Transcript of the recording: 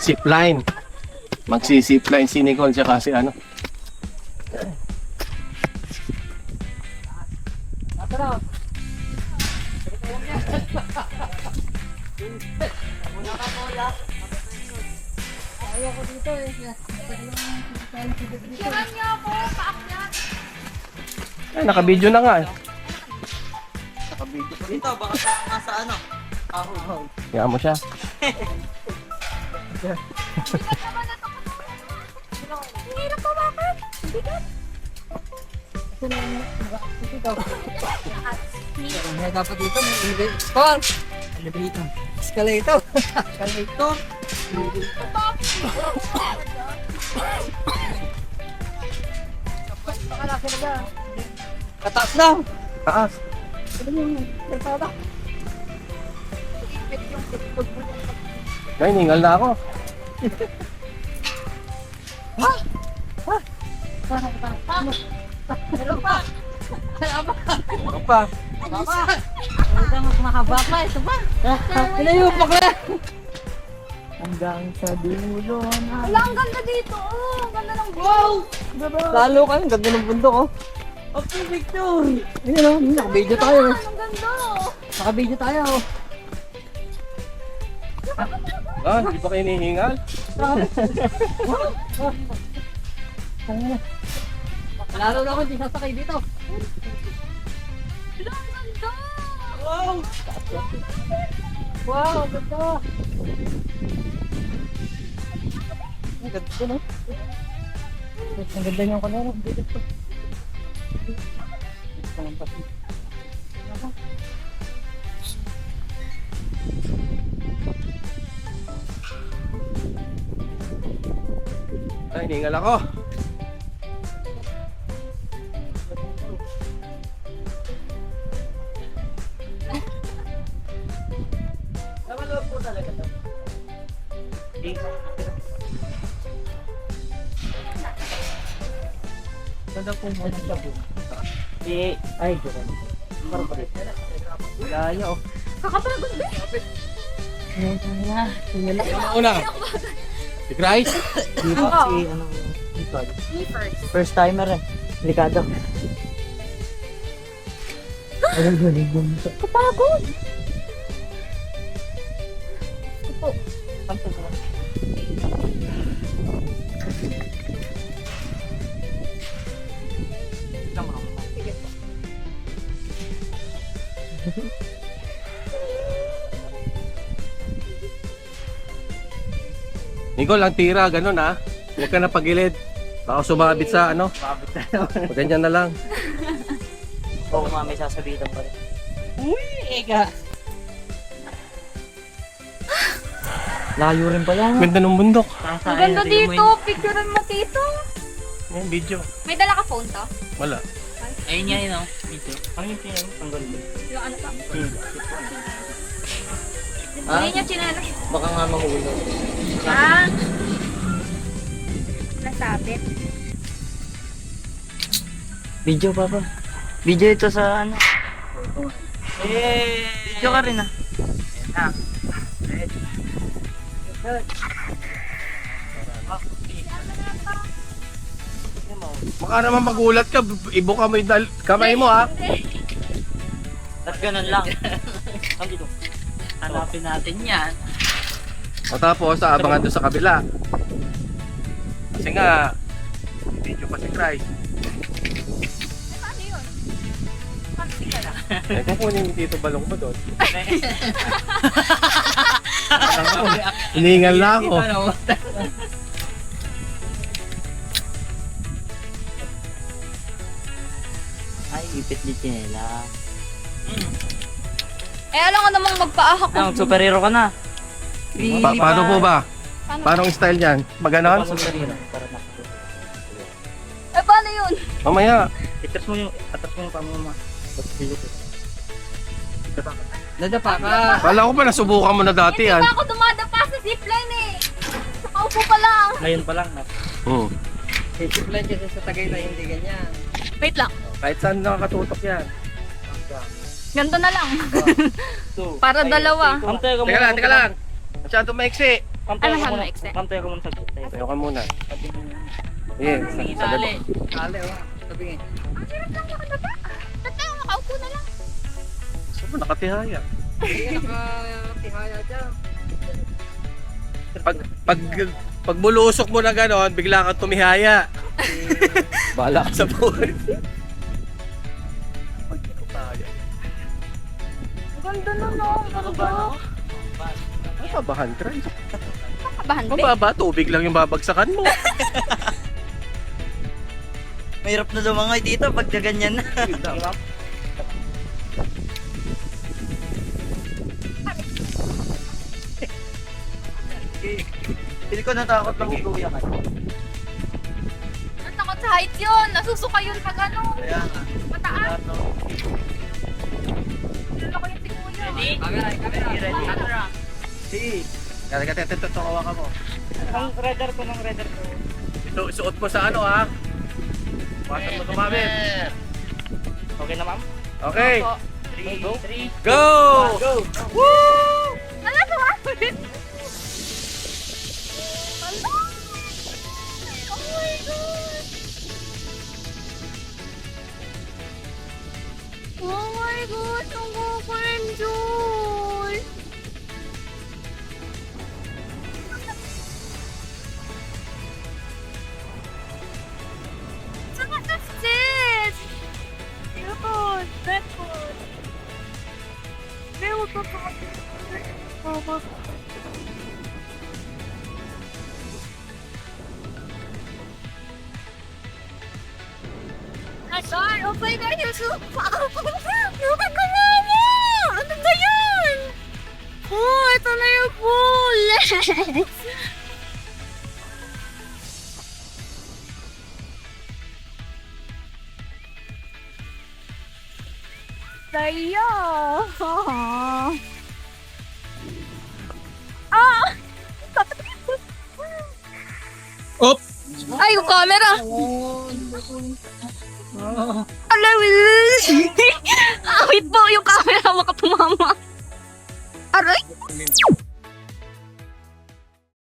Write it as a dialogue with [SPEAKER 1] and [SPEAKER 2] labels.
[SPEAKER 1] zipline. Magsi-zipline si Nicole tsaka si ano.
[SPEAKER 2] Ayaw ko dito eh. Siyahan niyo ako, paakyat.
[SPEAKER 1] Ay, naka-video na nga eh. Naka-video pa rin.
[SPEAKER 3] Dito, baka nasa ano?
[SPEAKER 1] Kaya mo siya.
[SPEAKER 2] Hirap pa bakit? Bigat.
[SPEAKER 3] May dapat dito, may elevator. Elevator. Escalator. Escalator. Kataas na.
[SPEAKER 1] Taas. Ay, ningal na ako.
[SPEAKER 2] Meron pa.
[SPEAKER 1] Ano pa?
[SPEAKER 3] Ito mas mahaba pa. Ito ba? Pinayo pa ka. Hanggang sa dulo na.
[SPEAKER 2] Wala, ang ganda dito. Oh, ang ganda ng view.
[SPEAKER 3] Lalo ka, ang ganda ng bundok oh. Okay, Victor. Ayan oh, naka-video tayo.
[SPEAKER 2] Ang ganda.
[SPEAKER 3] Naka-video tayo.
[SPEAKER 1] Ah, hindi pa kayo nihingal?
[SPEAKER 3] Lalo na ako, hindi sasakay dito.
[SPEAKER 2] Wala, ang ganda.
[SPEAKER 3] Wow! Wow, ganda! Ang ganda no? Ang ganda niyang kanina.
[SPEAKER 1] Ay, ningal ako.
[SPEAKER 3] Namaloob po talaga ito. Ganda po mo ng shabu. Ay, gano'n. Parang palit. Gaya oh.
[SPEAKER 2] Kakapagod ba?
[SPEAKER 1] Ano una? Si Christ?
[SPEAKER 3] Di ba si ano? Nicole.
[SPEAKER 2] Me first.
[SPEAKER 3] First timer eh. Delikado. Ay, galing mo.
[SPEAKER 2] Kapagod.
[SPEAKER 3] Panto mo.
[SPEAKER 1] Nicole, ang tira, ganun ha. Huwag ka na pagilid. Baka sumabit sa ano.
[SPEAKER 3] Pabit tayo.
[SPEAKER 1] Ganyan na lang.
[SPEAKER 3] Oo, mami, sasabitan pa rin. Uy, ega. Layo rin pala.
[SPEAKER 1] Ganda ng bundok.
[SPEAKER 2] Ang ganda dito. Picturean mo dito.
[SPEAKER 1] Yan, video.
[SPEAKER 2] May dala ka phone to?
[SPEAKER 1] Wala.
[SPEAKER 3] Ayun yan, yun, oh. Ito. Ang yung pinang ang ganda.
[SPEAKER 2] Yung ano pa?
[SPEAKER 3] Ah?
[SPEAKER 2] Hindi niya chinelas.
[SPEAKER 3] Baka nga mahulog.
[SPEAKER 2] Ah. Nasabit.
[SPEAKER 3] Video, papa. Video ito sa ano. Video ka rin ah.
[SPEAKER 1] Baka naman magulat ka. Ibuka mo yung kamay mo ha.
[SPEAKER 3] At ganun lang. Ang dito. Hanapin natin yan.
[SPEAKER 1] O tapos, abangan doon sa kabila. Kasi nga, video pa si Christ.
[SPEAKER 2] Paano yun? Paano tingala?
[SPEAKER 1] Eh, kukunin yung dito balong ko doon. Hiningal na ako.
[SPEAKER 3] Ay, ipit ni Chinela.
[SPEAKER 2] Eh, alam ko namang magpaahak ko.
[SPEAKER 3] Superhero ka na.
[SPEAKER 1] Paano po ba? Paano ang style niyan? Maganon?
[SPEAKER 3] Superhero.
[SPEAKER 2] Eh, paano yun?
[SPEAKER 1] Mamaya.
[SPEAKER 3] Atras mo yung pamama. Nadapa ka.
[SPEAKER 1] Kala ko pa nasubukan mo na dati yan.
[SPEAKER 2] Hindi pa ako dumadapa sa zipline eh. Nakaupo pa lang.
[SPEAKER 3] Ngayon pa lang.
[SPEAKER 1] Hmm.
[SPEAKER 3] Zipline kasi sa Tagaytay hindi ganyan.
[SPEAKER 2] Wait lang.
[SPEAKER 1] Kahit saan nakakatutok yan.
[SPEAKER 2] Ganto na lang. Para dalawa.
[SPEAKER 3] Ang teka mo.
[SPEAKER 1] Teka lang. Masyado maiksi.
[SPEAKER 3] Ma'am,
[SPEAKER 2] Ano ka maiksi?
[SPEAKER 3] Ma'am, tayo ka muna sa
[SPEAKER 1] Tayo ka muna. Yes, sa
[SPEAKER 3] Tali.
[SPEAKER 1] gaba.
[SPEAKER 3] Tali, oh. Tabingin.
[SPEAKER 2] Ang hirap lang makadapa. Ba't tayo makaupo na lang?
[SPEAKER 1] Gusto mo, nakatihaya.
[SPEAKER 3] Sige, nakatihaya dyan.
[SPEAKER 1] Pag mulusok mo na ganon, bigla kang tumihaya. Bala ka sa buhay. Pag hindi ko kaya.
[SPEAKER 2] Ang ganda na no. Ang ganda.
[SPEAKER 1] Kabahan, try.
[SPEAKER 2] Kakabahan din.
[SPEAKER 1] Mababa, tubig lang yung babagsakan mo.
[SPEAKER 4] Mahirap na lumangoy dito pag ganyan na. Hindi ko natakot lang kuya ka.
[SPEAKER 2] Ang takot sa height yun. Nasusuka yun pag ano.
[SPEAKER 4] Kaya nga.
[SPEAKER 2] Mataas.
[SPEAKER 4] Ano?
[SPEAKER 2] Lalo ko yung si kuya.
[SPEAKER 4] Camera. Si.
[SPEAKER 1] Kaya ito, kawa ka mo.
[SPEAKER 3] Ang radar ko ng radar ko.
[SPEAKER 1] Suot mo sa ano ha. Pasok mo tumamit.
[SPEAKER 3] Okay na, ma'am?
[SPEAKER 1] Okay,
[SPEAKER 3] 3,
[SPEAKER 1] go!
[SPEAKER 3] Go!
[SPEAKER 2] Ano ito ha? Ano? Oh my God. Oh my God. Ang gagawin, What is this? Yun, record. Huwag ko Mama. Nasaan? Oh my God, yung supa! Lukan ka mama! Ano ba yan? Oh, ito na yung bullet! Tayo! Ah!
[SPEAKER 1] Op!
[SPEAKER 2] Ay, yung camera! Alam mo! Wait po, yung camera makatumama. Aray!